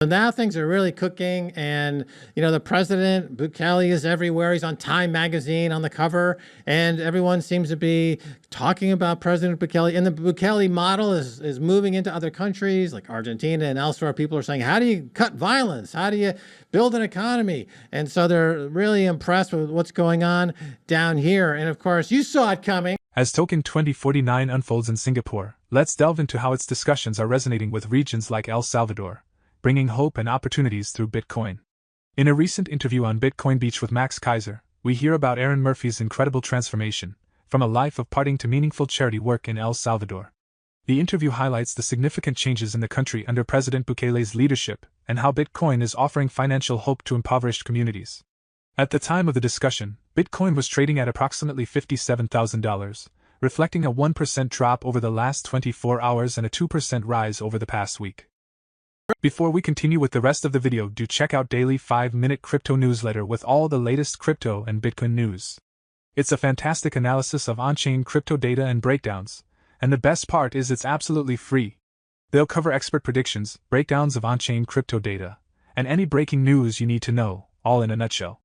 So now things are really cooking, and the president Bukele is everywhere. He's on Time magazine on the cover, and everyone seems to be talking about President Bukele. And the Bukele model is moving into other countries like Argentina and elsewhere. People are saying, "How do you cut violence? How do you build an economy?" And so they're really impressed with what's going on down here. And of course, you saw it coming. As Token 2049 unfolds in Singapore, let's delve into how its discussions are resonating with regions like El Salvador, bringing hope and opportunities through Bitcoin. In a recent interview on Bitcoin Beach with Max Kaiser, we hear about Aaron Murphy's incredible transformation, from a life of partying to meaningful charity work in El Salvador. The interview highlights the significant changes in the country under President Bukele's leadership, and how Bitcoin is offering financial hope to impoverished communities. At the time of the discussion, Bitcoin was trading at approximately $57,000, reflecting a 1% drop over the last 24 hours and a 2% rise over the past week. Before we continue with the rest of the video, do check out Daily 5-Minute Crypto Newsletter with all the latest crypto and Bitcoin news. It's a fantastic analysis of on-chain crypto data and breakdowns, and the best part is it's absolutely free. They'll cover expert predictions, breakdowns of on-chain crypto data, and any breaking news you need to know, all in a nutshell.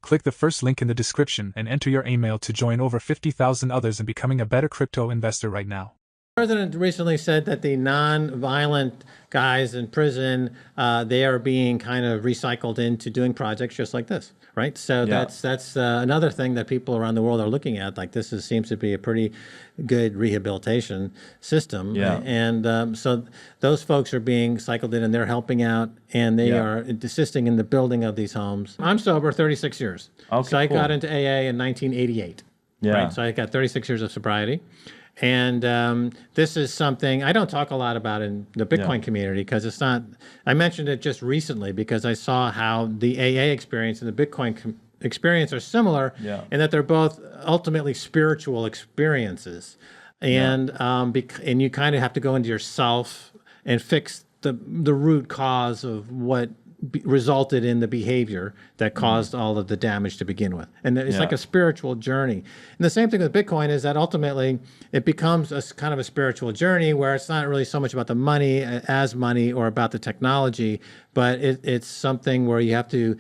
Click the first link in the description and enter your email to join over 50,000 others in becoming a better crypto investor right now. The president recently said that the non-violent guys in prison, they are being kind of recycled into doing projects just like this, right? So that's another thing that people around the world are looking at. Like seems to be a pretty good rehabilitation system. Yeah. And so those folks are being cycled in, and they're helping out, and they are assisting in the building of these homes. I'm sober 36 years. Okay, so I got into AA in 1988. Yeah. Right? So I got 36 years of sobriety. And this is something I don't talk a lot about in the Bitcoin community, because it's not, I mentioned it just recently because I saw how the AA experience and the Bitcoin experience are similar in that they're both ultimately spiritual experiences. And and you kind of have to go into yourself and fix the root cause of what resulted in the behavior that caused all of the damage to begin with. And it's like a spiritual journey. And the same thing with Bitcoin is that ultimately it becomes a kind of a spiritual journey where it's not really so much about the money as money or about the technology, but it's something where you have to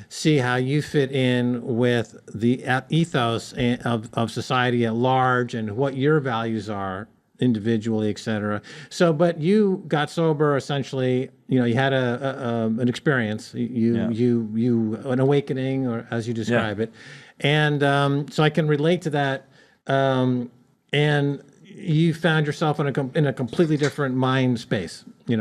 see how you fit in with the ethos of society at large and what your values are individually, etc. So, but you got sober essentially. You had an experience. An awakening, or as you describe it, and so I can relate to that. And you found yourself in a completely different mind space. A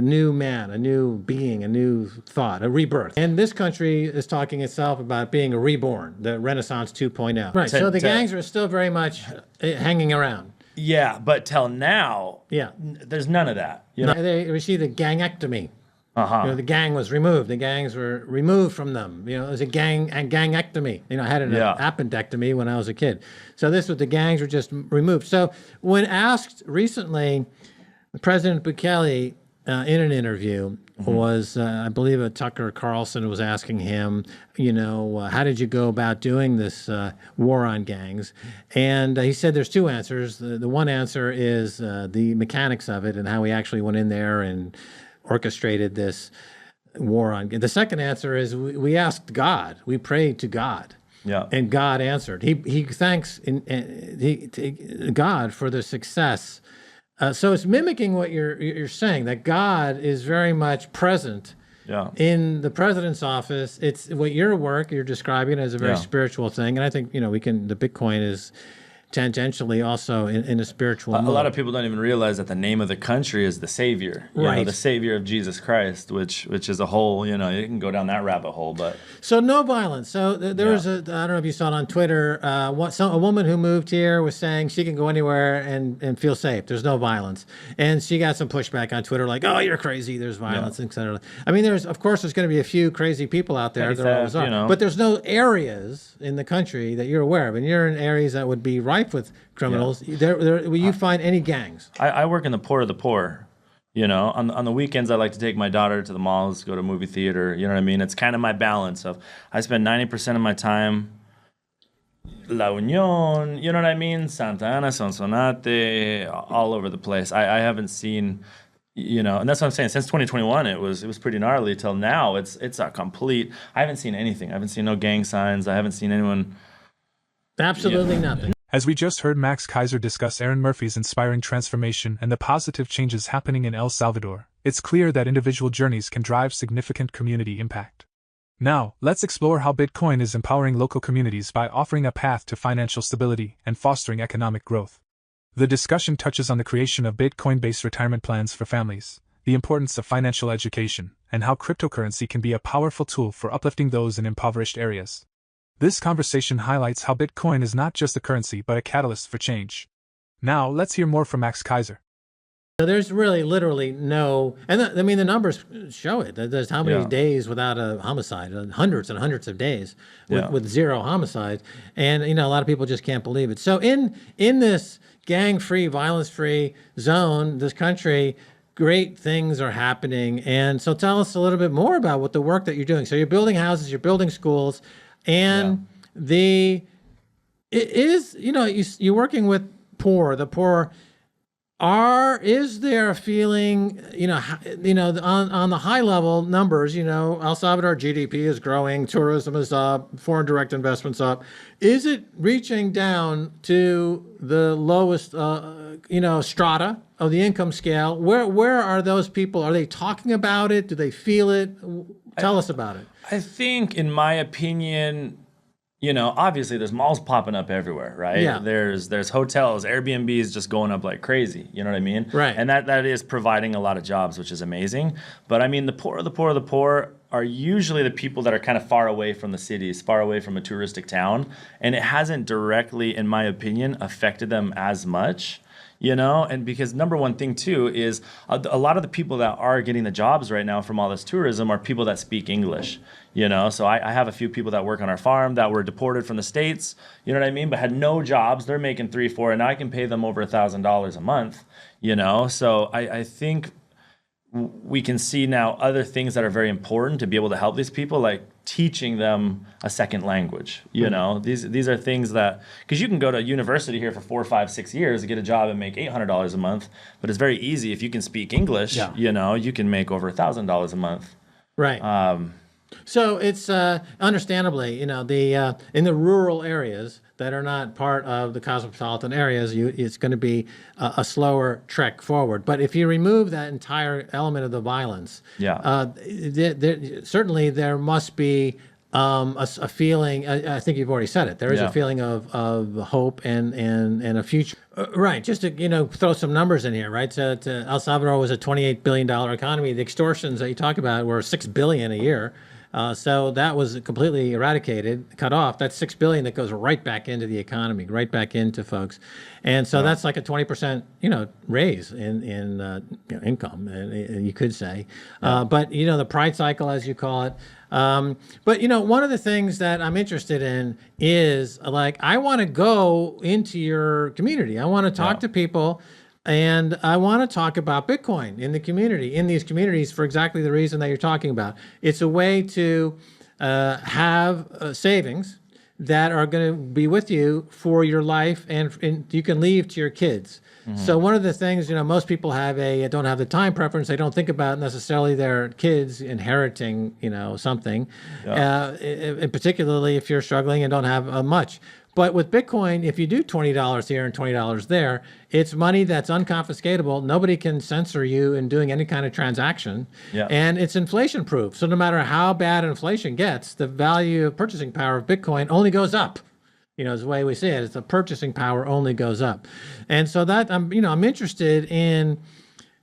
new man, a new being, a new thought, a rebirth. And this country is talking itself about being a reborn, the Renaissance 2.0. Right. So the gangs are still very much hanging around. Yeah, but till now, there's none of that. They received a gangectomy. The gang was removed. The gangs were removed from them. It was a gangectomy. I had an appendectomy when I was a kid. So the gangs were just removed. So when asked recently, President Bukele in an interview was, I believe Tucker Carlson was asking him, how did you go about doing this war on gangs? And he said there's two answers. The one answer is the mechanics of it and how he actually went in there and orchestrated this war on gangs. The second answer is we asked God. We prayed to God. Yeah. And God answered. He thanks God for the success. So it's mimicking what you're saying, that God is very much present in the president's office. It's what your work you're describing as a very spiritual thing, and I think the Bitcoin is tangentially also in a spiritual mode. A lot of people don't even realize that the name of the country is the Savior, the Savior of Jesus Christ, which is a whole, you can go down that rabbit hole. But so no violence. So there was I don't know if you saw it on Twitter, a woman who moved here was saying she can go anywhere and feel safe. There's no violence. And she got some pushback on Twitter like, oh, you're crazy, there's violence, etc. I mean, there's going to be a few crazy people out there. There always are. But there's no areas in the country that you're aware of. And you're in areas that would be rife with criminals. Will you find any gangs? I work in the poor of the poor. On the weekends, I like to take my daughter to the malls, go to a movie theater. You know what I mean? It's kind of my balance of I spend 90% of my time La Union, you know what I mean? Santa Ana, Sonsonate, all over the place. I haven't seen You know, and that's what I'm saying. Since 2021, it was pretty gnarly. Till now, it's a complete. I haven't seen anything. I haven't seen no gang signs. I haven't seen anyone. Absolutely nothing. As we just heard Max Kaiser discuss Aaron Murphy's inspiring transformation and the positive changes happening in El Salvador, it's clear that individual journeys can drive significant community impact. Now, let's explore how Bitcoin is empowering local communities by offering a path to financial stability and fostering economic growth. The discussion touches on the creation of Bitcoin-based retirement plans for families, the importance of financial education, and how cryptocurrency can be a powerful tool for uplifting those in impoverished areas. This conversation highlights how Bitcoin is not just a currency but a catalyst for change. Now, let's hear more from Max Kaiser. So there's really literally no, and I mean, the numbers show it. There's how many Yeah. days without a homicide, hundreds and hundreds of days Yeah. with zero homicides. And, a lot of people just can't believe it. So in this gang-free, violence-free zone, this country, great things are happening. And so tell us a little bit more about what the work that you're doing. So you're building houses, you're building schools, and it is, you're working with the poor. Is there a feeling, on the high level numbers, El Salvador GDP is growing, tourism is up, foreign direct investments up. Is it reaching down to the lowest, strata of the income scale? Where are those people? Are they talking about it? Do they feel it? Tell us about it. I think, in my opinion, obviously there's malls popping up everywhere, right? Yeah. There's hotels, Airbnb is just going up like crazy. You know what I mean? Right. And that is providing a lot of jobs, which is amazing. But I mean, the poor are usually the people that are kind of far away from the cities, far away from a touristic town, and it hasn't directly, in my opinion, affected them as much. And because number one thing too is a lot of the people that are getting the jobs right now from all this tourism are people that speak English, so I have a few people that work on our farm that were deported from the States, you know what I mean, but had no jobs. They're making 3-4, and now I can pay them over $1,000 a month, so I think we can see now other things that are very important to be able to help these people, like teaching them a second language. These are things that, because you can go to university here for 4, 5, 6 years to get a job and make $800 a month, but it's very easy if you can speak English. You can make over $1,000 a month. Right. So it's understandably, in the rural areas that are not part of the cosmopolitan areas, it's going to be a slower trek forward. But if you remove that entire element of the violence, certainly there must be a feeling. I think you've already said it. There is a feeling of hope and a future. Right. Just to throw some numbers in here. Right. So El Salvador was a $28 billion economy. The extortions that you talk about were $6 billion a year. So that was completely eradicated, cut off. That's $6 billion that goes right back into the economy, right back into folks, and so that's like a 20%, raise in income, you could say. But the pride cycle, as you call it. But one of the things that I'm interested in is I want to go into your community. I want to talk to people. And I want to talk about Bitcoin in these communities for exactly the reason that you're talking about. It's a way to have savings that are going to be with you for your life, and you can leave to your kids. Mm-hmm. So one of the things, most people don't have the time preference. They don't think about necessarily their kids inheriting, something, and particularly if you're struggling and don't have much. But with Bitcoin, if you do $20 here and $20 there, it's money that's unconfiscatable. Nobody can censor you in doing any kind of transaction. Yeah. And it's inflation proof. So no matter how bad inflation gets, the value of purchasing power of Bitcoin only goes up. Is the way we see it. It's the purchasing power only goes up. And so that I'm interested in,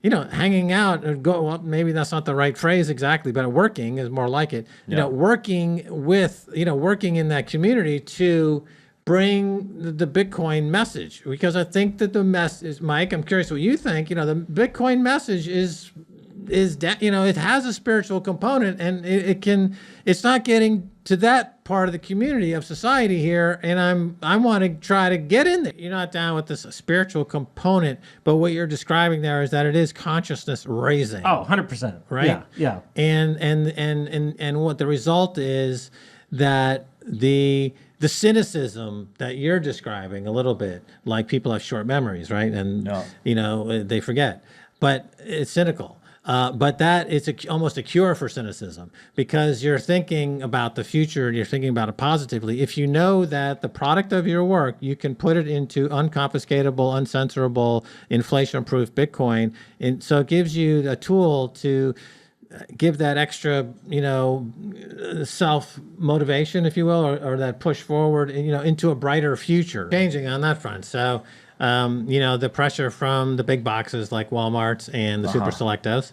hanging out and maybe that's not the right phrase exactly, but working is more like it. Working in that community to bring the Bitcoin message, because I think that the message, Mike, I'm curious what you think. The Bitcoin message it has a spiritual component, and it's not getting to that part of the community of society here, and I want to try to get in there. You're not down with this spiritual component, but what you're describing there is that it is consciousness raising. Oh, 100%. Right? Yeah. And what the result is that the cynicism that you're describing a little bit, like people have short memories, right? And they forget. but it's cynical. But that is almost a cure for cynicism, because you're thinking about the future and you're thinking about it positively. If you know that the product of your work, you can put it into unconfiscatable, uncensorable, inflation-proof Bitcoin, and so it gives you a tool to give that extra, self motivation, if you will, or that push forward, into a brighter future. Changing on that front. So, the pressure from the big boxes like Walmart and the super selectos,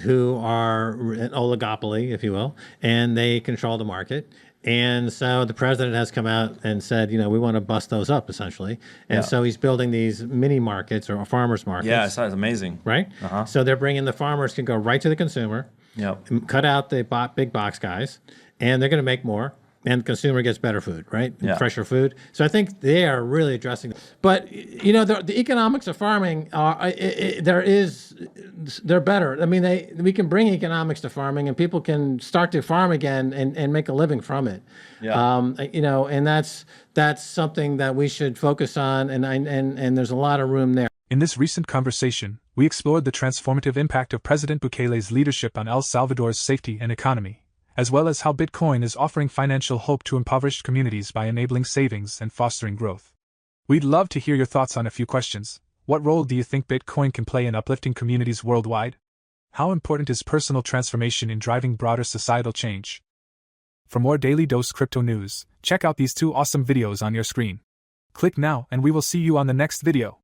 who are an oligopoly, if you will, and they control the market. And so the president has come out and said, we want to bust those up, essentially. And so he's building these mini markets or farmers markets. Yeah, it's amazing. Right? So they're bringing the farmers can go right to the consumer, cut out the big box guys, and they're going to make more. And the consumer gets better food, right? Yeah. Fresher food. So I think they are really addressing. But the economics of farming they're better. I mean, we can bring economics to farming, and people can start to farm again and make a living from it. Yeah. And that's something that we should focus on. And there's a lot of room there. In this recent conversation, we explored the transformative impact of President Bukele's leadership on El Salvador's safety and economy, as well as how Bitcoin is offering financial hope to impoverished communities by enabling savings and fostering growth. We'd love to hear your thoughts on a few questions. What role do you think Bitcoin can play in uplifting communities worldwide? How important is personal transformation in driving broader societal change? For more Daily Dose crypto news, check out these 2 awesome videos on your screen. Click now and we will see you on the next video.